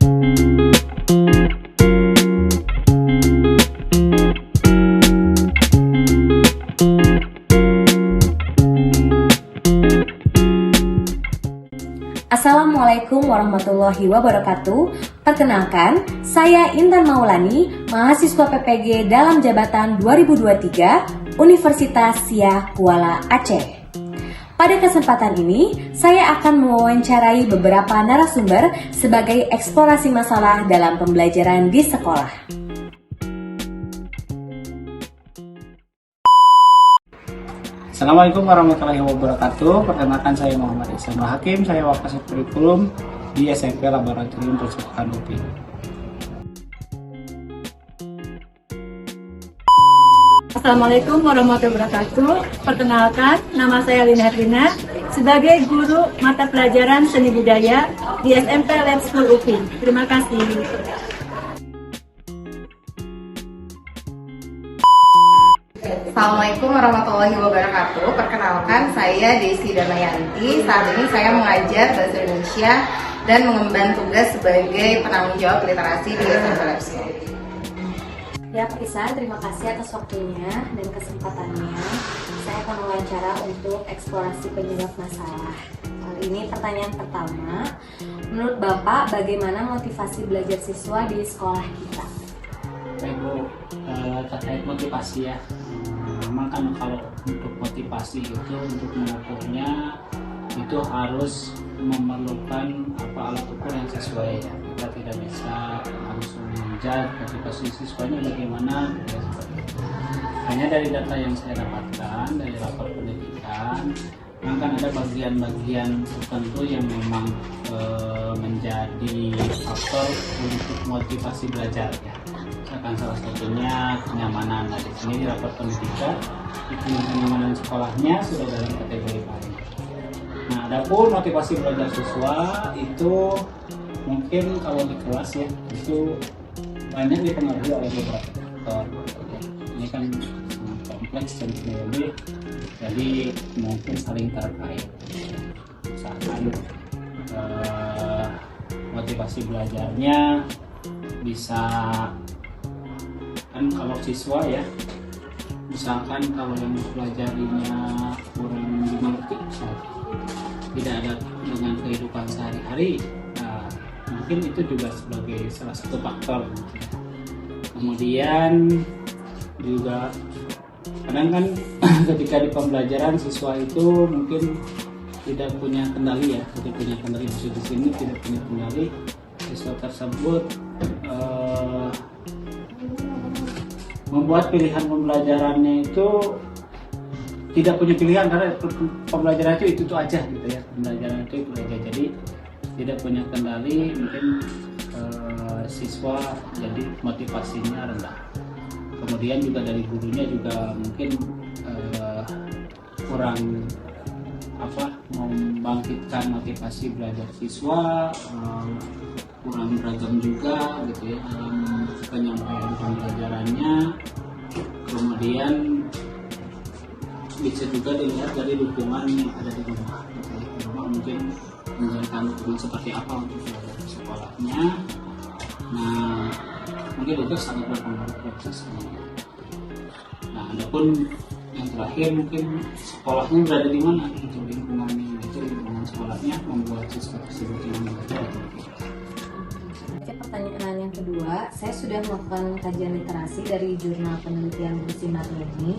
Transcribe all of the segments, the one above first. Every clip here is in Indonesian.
Assalamualaikum warahmatullahi wabarakatuh. Perkenalkan, saya Intan Maulani, mahasiswa PPG dalam jabatan 2023 Universitas Siah Kuala Aceh. Pada kesempatan ini, saya akan mewawancarai beberapa narasumber sebagai eksplorasi masalah dalam pembelajaran di sekolah. Assalamualaikum warahmatullahi wabarakatuh. Perkenalkan, saya Muhammad Ihsan Hakim. Saya Wakasih Kurikulum di SMP Laboratorium Percetakan UPI. Assalamualaikum warahmatullahi wabarakatuh. Perkenalkan, nama saya Lina Herlina sebagai guru mata pelajaran seni budaya di SMP Lab School UPI. Terima kasih. Assalamualaikum warahmatullahi wabarakatuh. Perkenalkan, saya Desi Damayanti. Saat ini saya mengajar bahasa Indonesia dan mengemban tugas sebagai penanggung jawab literasi di SMP Lab School. Ya, Pak Ihsan, terima kasih atas waktunya dan kesempatannya. Saya akan wawancara untuk eksplorasi penyebab masalah. Kali ini pertanyaan pertama, menurut Bapak bagaimana motivasi belajar siswa di sekolah kita? Ibu, terkait motivasi ya. Memang kan kalau untuk motivasi itu untuk mengukurnya itu harus memerlukan alat ukur yang sesuai ya. Kita tidak bisa langsung menjudge motivasi siswanya bagaimana ya, seperti itu. Hanya dari data yang saya dapatkan dari rapor pendidikan, memang kan ada bagian-bagian tertentu yang memang menjadi faktor untuk motivasi belajar ya. Misalkan salah satunya kenyamanan. Nah, di sini di rapor pendidikan itu kenyamanan sekolahnya sudah dalam kategori baik. Nah, adapun motivasi belajar siswa itu mungkin kalau di kelas ya itu banyak dipengaruhi oleh beberapa faktor. Ini kan kompleks dan lebih, jadi mungkin saling terkait. Misalkan motivasi belajarnya bisa kan kalau siswa ya, misalkan kalau yang mempelajarinya kurang dimengerti, tidak ada dengan kehidupan sehari-hari, nah, mungkin itu juga sebagai salah satu faktor. Kemudian juga kadang kan ketika di pembelajaran siswa itu mungkin tidak punya kendali ya, maksud di sini tidak punya kendali. Siswa tersebut membuat pilihan pembelajarannya itu tidak punya pilihan karena pembelajaran itu aja gitu ya, pembelajaran itu aja, jadi tidak punya kendali. Mungkin siswa jadi motivasinya rendah. Kemudian juga dari gurunya juga mungkin kurang membangkitkan motivasi belajar siswa, kurang beragam juga gitu ya dalam penyampaian pembelajarannya. Kemudian bisa juga dilihat dari lingkungan yang ada di rumah. Di rumah mungkin menjalankan lingkungan seperti apa untuk belajar di sekolahnya. Nah, mungkin itu sangat berpengaruh prosesnya. Nah, adapun yang terakhir mungkin sekolahnya berada di mana, itu lingkungannya, itu lingkungan sekolahnya membuat siswa tersebut yang belajar. Pertanyaan yang kedua, saya sudah melakukan kajian literasi dari jurnal penelitian Bersinar ini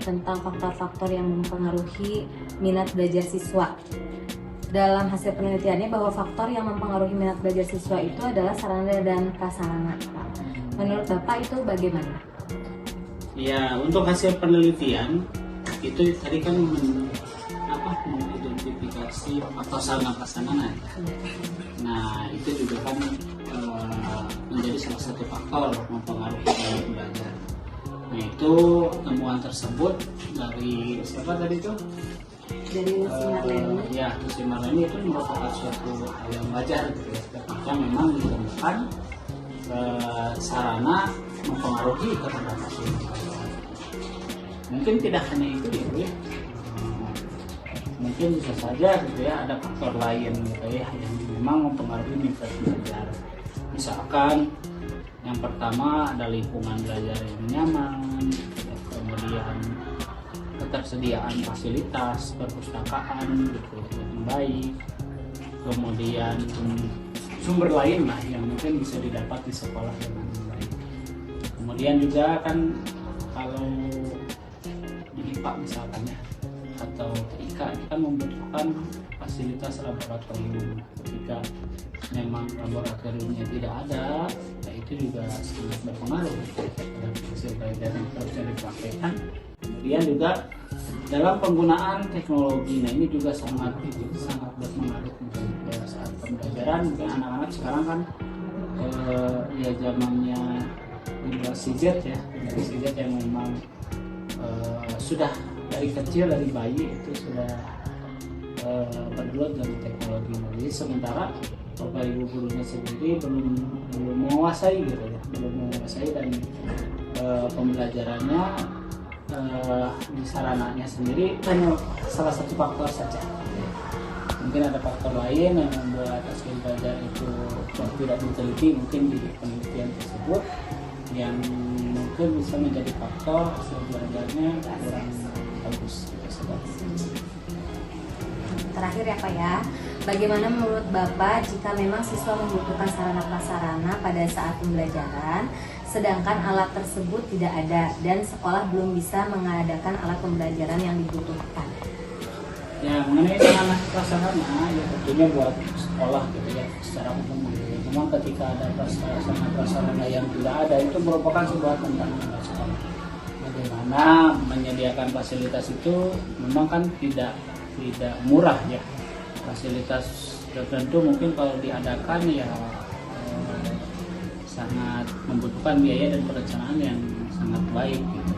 tentang faktor-faktor yang mempengaruhi minat belajar siswa. Dalam hasil penelitiannya bahwa faktor yang mempengaruhi minat belajar siswa itu adalah sarana dan prasarana. Menurut Bapak itu bagaimana? Ya, untuk hasil penelitian itu tadi kan mengidentifikasi faktor sarana prasarana. Nah, itu juga kan menjadi salah satu faktor mempengaruhi dalam belajar. Nah, itu temuan tersebut dari siapa tadi itu? Dari Lucy Marleni. Ya, Lucy Marleni itu merupakan suatu hal yang wajar gitu ya, ketika memang ditemukan sarana mempengaruhi keterlibatan siswa. Mungkin tidak hanya itu ya, mungkin bisa saja gitu ya ada faktor lain gitu ya yang memang mempengaruhi minat belajar. Misalkan yang pertama ada lingkungan belajar yang nyaman, kemudian ketersediaan fasilitas perpustakaan gitu yang baik, kemudian sumber lain lah yang mungkin bisa didapat di sekolah dengan baik. Kemudian juga kan kalau di IPA misalkan ya atau TIK itu kan membutuhkan fasilitas laboratorium. Ketika memang laboratoriumnya tidak ada, ya itu juga sangat berpengaruh pada hasil belajar yang harusnya dipraktekkan. Kemudian juga dalam penggunaan teknologi, nah ini juga sangat berpengaruh pada saat pembelajaran. Mungkin anak-anak sekarang kan ya zamannya generasi Z ya, generasi Z yang memang sudah dari kecil, dari bayi itu sudah bergelut dengan teknologi. Jadi sementara Bapak Ibu gurunya sendiri belum menguasai gitu ya, belum menguasai dan pembelajarannya di sarananya sendiri hanya salah satu faktor saja. Mungkin ada faktor lain yang membuat hasil belajar itu tidak diteliti mungkin di penelitian tersebut, yang mungkin bisa menjadi faktor hasil belajarnya kurang bagus gitu. Terakhir ya Pak ya, bagaimana menurut Bapak jika memang siswa membutuhkan sarana prasarana pada saat pembelajaran, sedangkan alat tersebut tidak ada dan sekolah belum bisa mengadakan alat pembelajaran yang dibutuhkan? Ya, mengenai sarana prasarana ya tentunya buat sekolah gitu ya secara umum. Memang ketika ada prasarana yang tidak ada itu merupakan sebuah tantangan bagi sekolah. Bagaimana menyediakan fasilitas itu memang kan tidak murah ya. Fasilitas tertentu mungkin kalau diadakan ya sangat membutuhkan biaya dan perencanaan yang sangat baik gitu.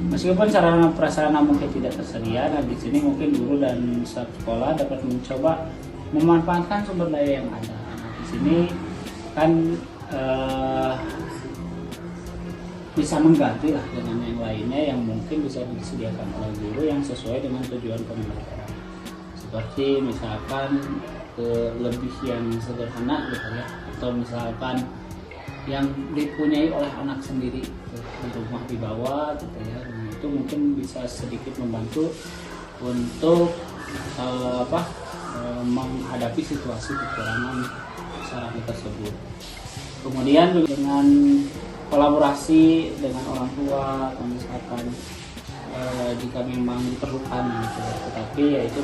Meskipun sarana prasarana mungkin tidak tersedia, nah di sini mungkin guru dan sekolah dapat mencoba memanfaatkan sumber daya yang ada. Nah, di sini kan bisa mengganti lah dengan yang lainnya yang mungkin bisa disediakan oleh guru yang sesuai dengan tujuan pembelajaran. Seperti misalkan lebih yang sederhana gitu ya, atau misalkan yang dipunyai oleh anak sendiri untuk rumah dibawa gitu ya. Nah, itu mungkin bisa sedikit membantu untuk menghadapi situasi kekurangan sarana tersebut. Kemudian dengan kolaborasi dengan orang tua atau misalkan jika memang diperlukan gitu ya. Tetapi ya itu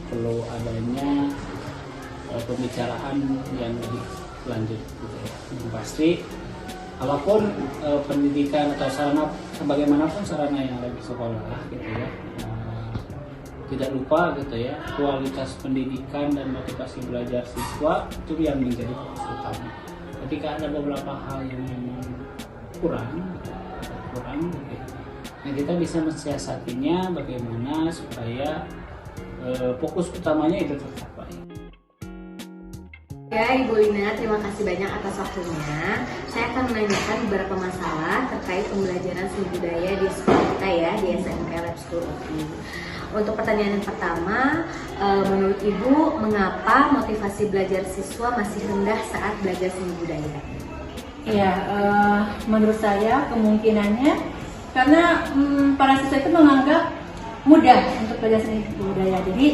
perlu adanya pembicaraan yang lebih lanjut gitu ya. Yang pasti apapun pendidikan atau sarana bagaimanapun sarana yang ada di sekolah gitu ya, tidak lupa gitu ya kualitas pendidikan dan motivasi belajar siswa itu yang menjadi fokus utama. Ketika ada beberapa hal yang memang kurang gitu ya, nah kita bisa mensiasatinya bagaimana supaya fokus utamanya itu tercapai. Ya Ibu Lina, terima kasih banyak atas waktunya. Saya akan menanyakan beberapa masalah terkait pembelajaran seni budaya di sekolah kita ya, di SMK Lab School UPI. Untuk pertanyaan yang pertama, menurut Ibu, mengapa motivasi belajar siswa masih rendah saat belajar seni budaya? Ya, menurut saya kemungkinannya karena para siswa itu menganggap mudah untuk belajar seni budaya. Jadi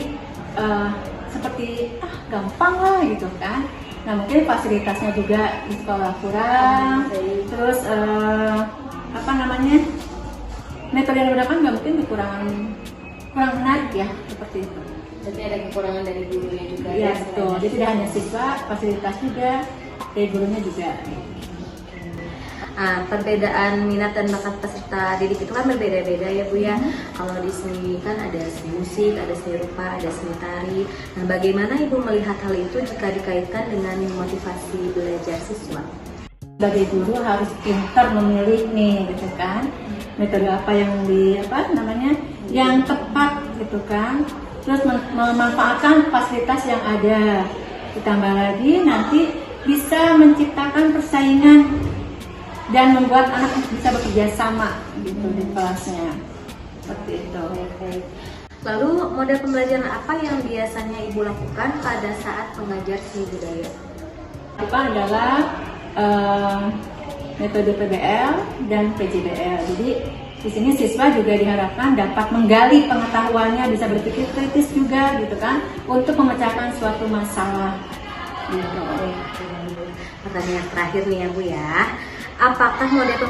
seperti gampang lah gitu kan. Nah mungkin fasilitasnya juga di sekolah kurang, terus metode yang digunakan nggak mungkin kurang menarik ya seperti itu. Jadi ada kekurangan dari gurunya juga. Iya betul. Jadi tidak hanya siswa, fasilitas juga, dari gurunya juga. Perbedaan minat dan bakat peserta didik itu kan berbeda-beda ya Bu ya. Kalau di seni kan ada seni musik, ada seni rupa, ada seni tari. Nah bagaimana Ibu melihat hal itu jika dikaitkan dengan motivasi belajar siswa? Sebagai guru harus pintar memilih nih gitu kan, metode apa yang yang tepat gitu kan. Terus memanfaatkan fasilitas yang ada. Ditambah lagi nanti bisa menciptakan persaingan dan membuat anak bisa bekerja sama gitu di kelasnya, seperti itu. Lalu model pembelajaran apa yang biasanya Ibu lakukan pada saat mengajar seni budaya? Apa adalah metode PBL dan PJBL. Jadi di sini siswa juga diharapkan dapat menggali pengetahuannya, bisa berpikir kritis juga gitu kan, untuk memecahkan suatu masalah. Gitu. Pertanyaan terakhir nih ya Bu ya. Apakah model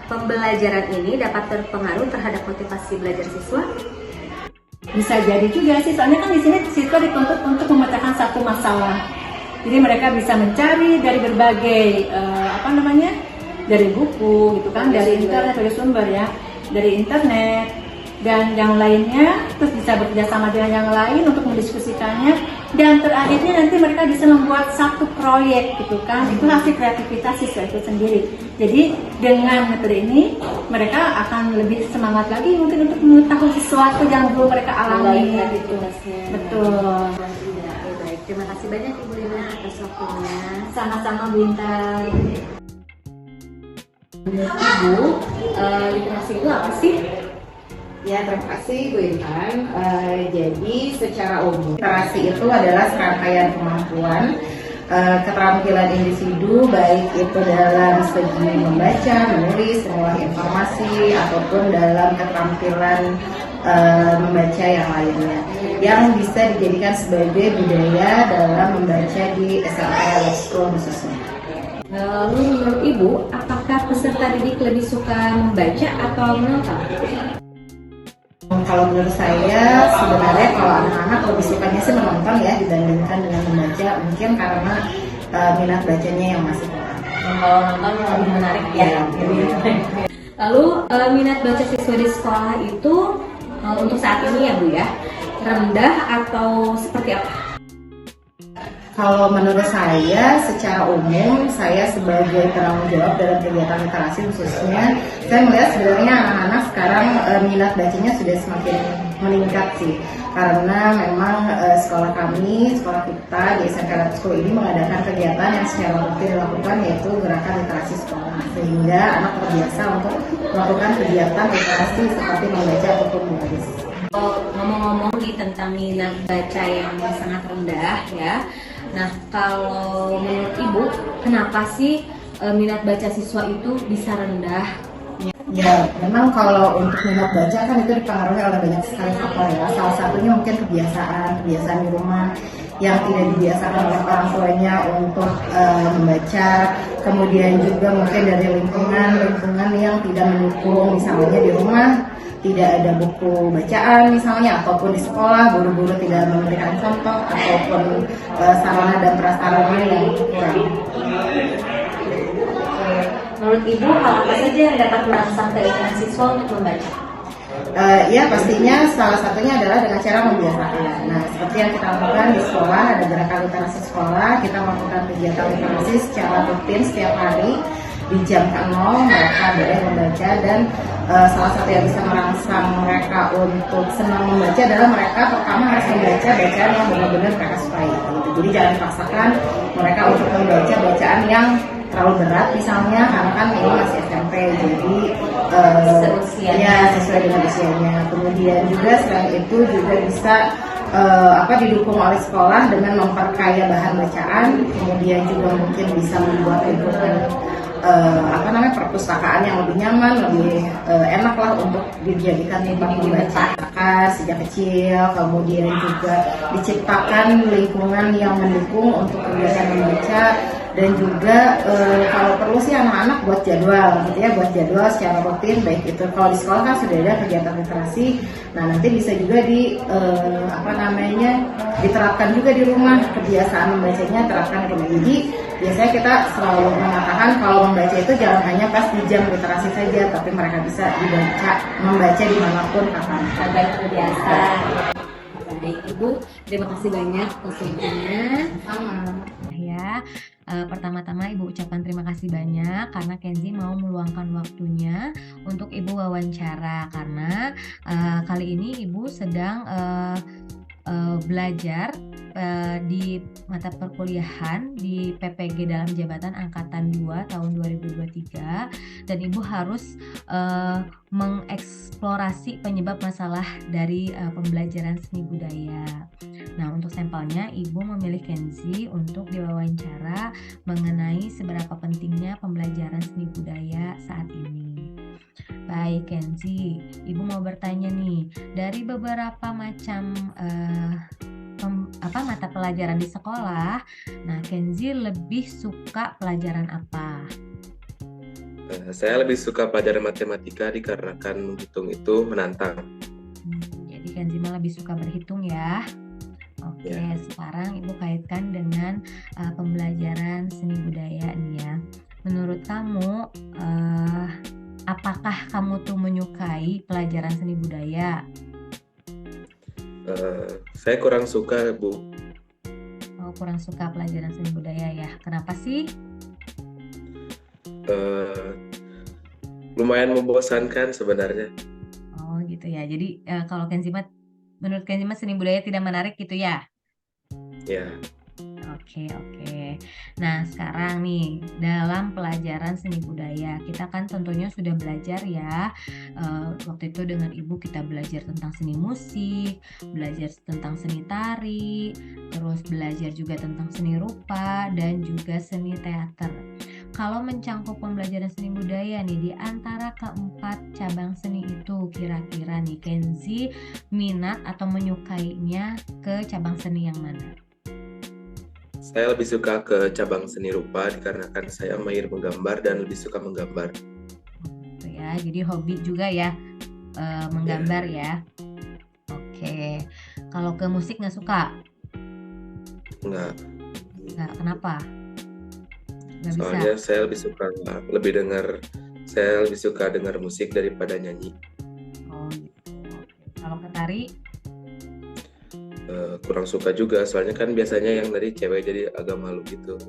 pembelajaran ini dapat berpengaruh terhadap motivasi belajar siswa? Bisa jadi juga sih, soalnya kan di sini siswa dituntut untuk memecahkan satu masalah. Jadi mereka bisa mencari dari berbagai dari buku gitu kan, dari internet, dari sumber ya, dari internet dan yang lainnya, terus bisa bekerja sama dengan yang lain untuk mendiskusikannya, dan terakhirnya nanti mereka bisa membuat satu proyek gitu kan. Itu hasil kreativitas siswa itu sendiri. Jadi dengan metode ini mereka akan lebih semangat lagi mungkin untuk mengetahui sesuatu yang belum mereka alami gitu. Betul. Ya, baik. Terima kasih banyak Ibu Lina atas waktunya. Sama-sama Bu Intan. Ibu, literasi itu apa sih? Ya, terima kasih Bu Intan. Jadi secara umum literasi itu adalah serangkaian kemampuan keterampilan individu, baik itu dalam segi membaca, menulis, mengolah informasi, ataupun dalam keterampilan membaca yang lainnya, yang bisa dijadikan sebagai budaya dalam membaca di SMP Let's School khususnya. Lalu menurut Ibu, apakah peserta didik lebih suka membaca atau menonton? Kalau menurut saya sebenarnya kalau anak-anak lebih sukanya sih menonton ya dibandingkan dengan membaca, mungkin karena minat bacanya yang masih kurang. Kalau nonton lebih menarik ya. Lalu minat baca siswa di sekolah itu untuk saat ini ya Bu ya, rendah atau seperti apa? Kalau menurut saya, secara umum, saya sebagai penanggung jawab dalam kegiatan literasi khususnya, saya melihat sebenarnya anak-anak sekarang minat bacanya sudah semakin meningkat sih. Karena memang sekolah kami, sekolah kita di SMP Let's School ini mengadakan kegiatan yang secara rutin dilakukan, yaitu gerakan literasi sekolah. Sehingga anak terbiasa untuk melakukan kegiatan literasi seperti membaca ataupun menulis. Ngomong-ngomong tentang minat baca yang sangat rendah ya. Nah, kalau menurut Ibu, kenapa sih minat baca siswa itu bisa rendah? Ya, memang kalau untuk minat baca kan itu dipengaruhi oleh banyak sekali faktor ya. Salah satunya mungkin kebiasaan di rumah yang tidak dibiasakan oleh orang tuanya untuk membaca. Kemudian juga mungkin dari lingkungan yang tidak mendukung, misalnya di rumah tidak ada buku bacaan misalnya, ataupun di sekolah guru-guru tidak memberikan contoh, ataupun sarana dan prasarana yang kurang. Menurut Ibu, hal apa saja yang dapat merangsang keinginan siswa untuk membaca? Ya pastinya salah satunya adalah dengan cara membiasakan. Nah, seperti yang kita lakukan di sekolah, ada gerakan literasi sekolah, kita melakukan kegiatan literasi secara rutin setiap hari. Di jam 0 mereka boleh membaca, dan salah satu yang bisa merangsang mereka untuk senang membaca adalah mereka pertama harus membaca bacaan yang benar-benar mereka sukai gitu. Jadi jangan dipaksakan mereka untuk membaca bacaan yang terlalu berat misalnya, karena kan ini masih SMP, jadi ya sesuai dengan usianya. Kemudian juga selain itu juga bisa didukung oleh sekolah dengan memperkaya bahan bacaan, kemudian juga mungkin bisa membuat lingkungan perpustakaan yang lebih nyaman, lebih enak lah untuk dijadikan tempat membaca sejak kecil. Kemudian juga diciptakan lingkungan yang mendukung untuk kegiatan membaca, dan juga kalau perlu sih anak-anak buat jadwal gitu ya, buat jadwal secara rutin, baik itu kalau di sekolah kan sudah ada kegiatan literasi. Nah, nanti bisa juga diterapkan juga di rumah, kebiasaan membacanya terapkan di rumah. Jadi biasanya kita selalu mengatakan kalau membaca itu jangan hanya pas di jam literasi saja, tapi mereka bisa membaca dimanapun, kapan. Agar terbiasa. Baik Ibu, terima kasih banyak waktunya. Sama. Ya, pertama-tama Ibu ucapkan terima kasih banyak karena Kenzi mau meluangkan waktunya untuk Ibu wawancara, karena kali ini Ibu sedang belajar di mata perkuliahan di PPG dalam jabatan angkatan 2 tahun 2023, dan Ibu harus mengeksplorasi penyebab masalah dari pembelajaran seni budaya. Nah, untuk sampelnya Ibu memilih Kenzi untuk diwawancara mengenai seberapa pentingnya pembelajaran seni budaya saat ini. Baik Kenzi, Ibu mau bertanya nih, dari beberapa macam mata pelajaran di sekolah, nah Kenzi lebih suka pelajaran apa? Saya lebih suka pelajaran matematika dikarenakan menghitung itu menantang. Jadi Kenzi mah lebih suka berhitung ya. Oke, Ya. sekarang Ibu kaitkan dengan pembelajaran seni budaya nih ya. Menurut kamu, apakah kamu tuh menyukai pelajaran seni budaya? Saya kurang suka, Bu. Oh, kurang suka pelajaran seni budaya ya. Kenapa sih? Lumayan membosankan sebenarnya. Oh gitu ya. Jadi kalau menurut Kenzi seni budaya tidak menarik gitu ya? Ya. Oke. Nah, sekarang nih, dalam pelajaran seni budaya, kita kan tentunya sudah belajar ya. Waktu itu dengan Ibu kita belajar tentang seni musik, belajar tentang seni tari, terus belajar juga tentang seni rupa, dan juga seni teater. Kalau mencangkup pembelajaran seni budaya nih, di antara keempat cabang seni itu, kira-kira nih Kenzi minat atau menyukainya ke cabang seni yang mana? Saya lebih suka ke cabang seni rupa dikarenakan saya mahir menggambar dan lebih suka menggambar. Gitu ya, jadi hobi juga ya menggambar ya. Oke, kalau ke musik nggak suka? Enggak, Nggak, kenapa? Nggak bisa. soalnya saya lebih suka dengar musik daripada nyanyi. Oh gitu. Oke. Kalau ke tari? Kurang suka juga, soalnya kan biasanya yang dari cewek jadi agak malu gitu.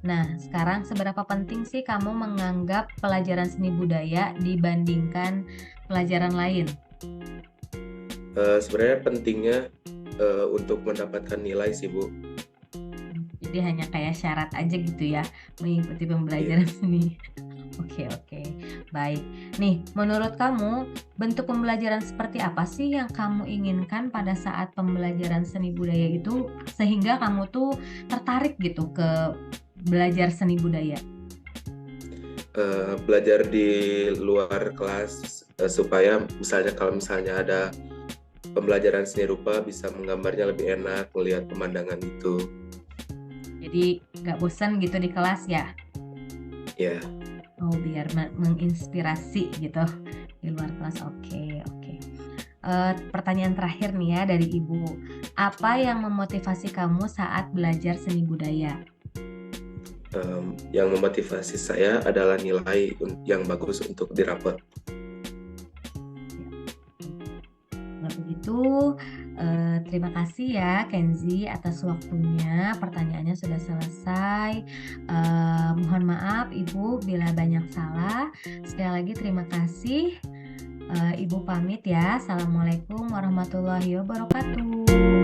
Nah, sekarang seberapa penting sih kamu menganggap pelajaran seni budaya dibandingkan pelajaran lain? Sebenarnya pentingnya untuk mendapatkan nilai sih, Bu. Jadi hanya kayak syarat aja gitu ya, mengikuti pembelajaran seni. Oke, baik. Nih, menurut kamu bentuk pembelajaran seperti apa sih yang kamu inginkan pada saat pembelajaran seni budaya itu sehingga kamu tuh tertarik gitu ke belajar seni budaya? Belajar di luar kelas supaya kalau misalnya ada pembelajaran seni rupa bisa menggambarnya lebih enak, melihat pemandangan itu. Jadi nggak bosan gitu di kelas ya? Ya. Oh, biar menginspirasi gitu di luar kelas. Oke. Pertanyaan terakhir nih ya dari Ibu. Apa yang memotivasi kamu saat belajar seni budaya? Yang memotivasi saya adalah nilai yang bagus untuk di rapot. Kalau begitu, terima kasih ya Kenzi atas waktunya. Pertanyaannya sudah selesai. Mohon maaf Ibu bila banyak salah. Sekali lagi terima kasih. Ibu pamit ya. Assalamualaikum warahmatullahi wabarakatuh.